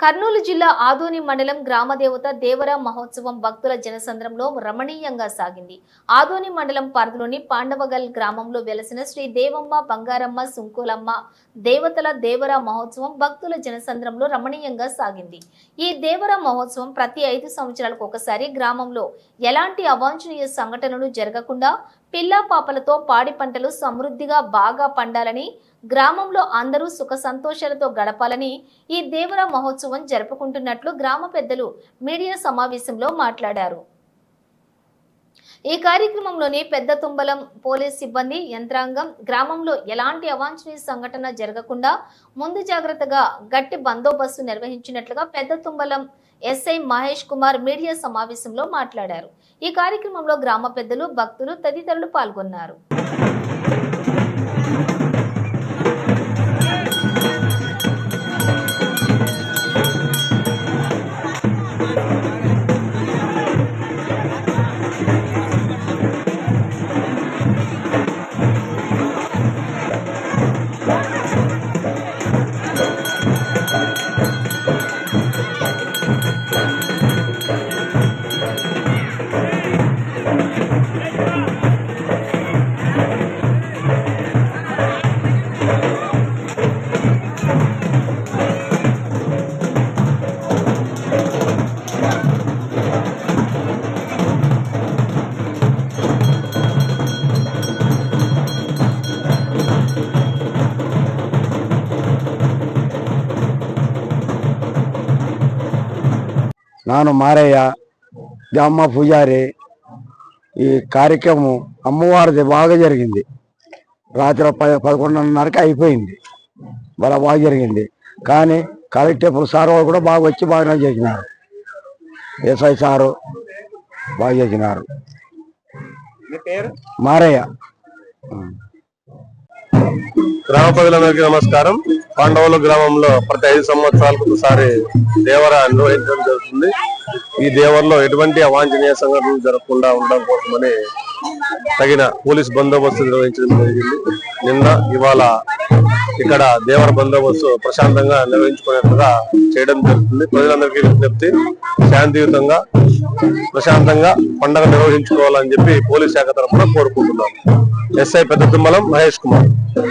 కర్నూలు జిల్లా ఆదోని మండలం గ్రామదేవత దేవరా మహోత్సవం భక్తుల జనసంద్రంలో రమణీయంగా సాగింది. ఆదోని మండలం పరిధిలోని పాండవగల్ గ్రామంలో వెలసిన శ్రీ దేవమ్మ బంగారమ్మ సుంకోలమ్మ దేవతల దేవరా మహోత్సవం భక్తుల జనసంద్రంలో రమణీయంగా సాగింది. ఈ దేవరా మహోత్సవం ప్రతి 5 సంవత్సరాలకు ఒకసారి గ్రామంలో ఎలాంటి అవాంఛనీయ సంఘటనలు జరగకుండా పిల్లా పాపలతో పాడి పంటలు సమృద్ధిగా బాగా పండాలని, గ్రామంలో అందరూ సుఖ సంతోషాలతో గడపాలని ఈ దేవరా మహోత్సవం జరుపుకుంటున్నట్లు గ్రామ పెద్దలు మీడియా సమావేశంలో మాట్లాడారు. ఈ కార్యక్రమంలోని పెద్ద తుంబలం పోలీస్ సిబ్బంది యంత్రాంగం గ్రామంలో ఎలాంటి అవాంఛనీయ సంఘటన జరగకుండా ముందు జాగ్రత్తగా గట్టి బందోబస్తు నిర్వహించినట్లుగా పెద్ద తుంబలం ఎస్ఐ మహేష్ కుమార్ మీడియా సమావేశంలో మాట్లాడారు. ఈ కార్యక్రమంలో గ్రామ పెద్దలు, భక్తులు తదితరులు పాల్గొన్నారు. ನಾನು ಮಾರಯ್ಯ అమ్మ పూజారి. ఈ కార్యక్రమం అమ్మవారిది బాగా జరిగింది. రాత్రి 11:30కి అయిపోయింది. బాగా జరిగింది. కానీ కలెక్టర్ సార్ వాళ్ళు కూడా బాగా వచ్చి బాగానే చేసినారు. ఎస్ఐ సారు బాగా చేసినారు. మారయ్య. గ్రామ ప్రజలందరికీ నమస్కారం. పాండవుల గ్రామంలో ప్రతి 5 సంవత్సరాలకు ఒకసారి దేవర నిర్వహించడం జరుగుతుంది. ఈ దేవరలో ఎటువంటి అవాంఛనీయ సంఘటనలు జరగకుండా ఉండడం కోసమని తగిన పోలీస్ బందోబస్తు నిర్వహించడం జరిగింది. నిన్న ఇవాళ ఇక్కడ దేవర బందోబస్తు ప్రశాంతంగా నిర్వహించుకునేట్టుగా చేయడం జరుగుతుంది. ప్రజలందరికీ విజ్ఞప్తి, శాంతియుతంగా ప్రశాంతంగా పండుగ నిర్వహించుకోవాలని చెప్పి పోలీస్ శాఖ తరఫున కోరుకుంటున్నాం. ఎస్ఐ పెద్ద తుమ్మలం మహేష్ కుమార్.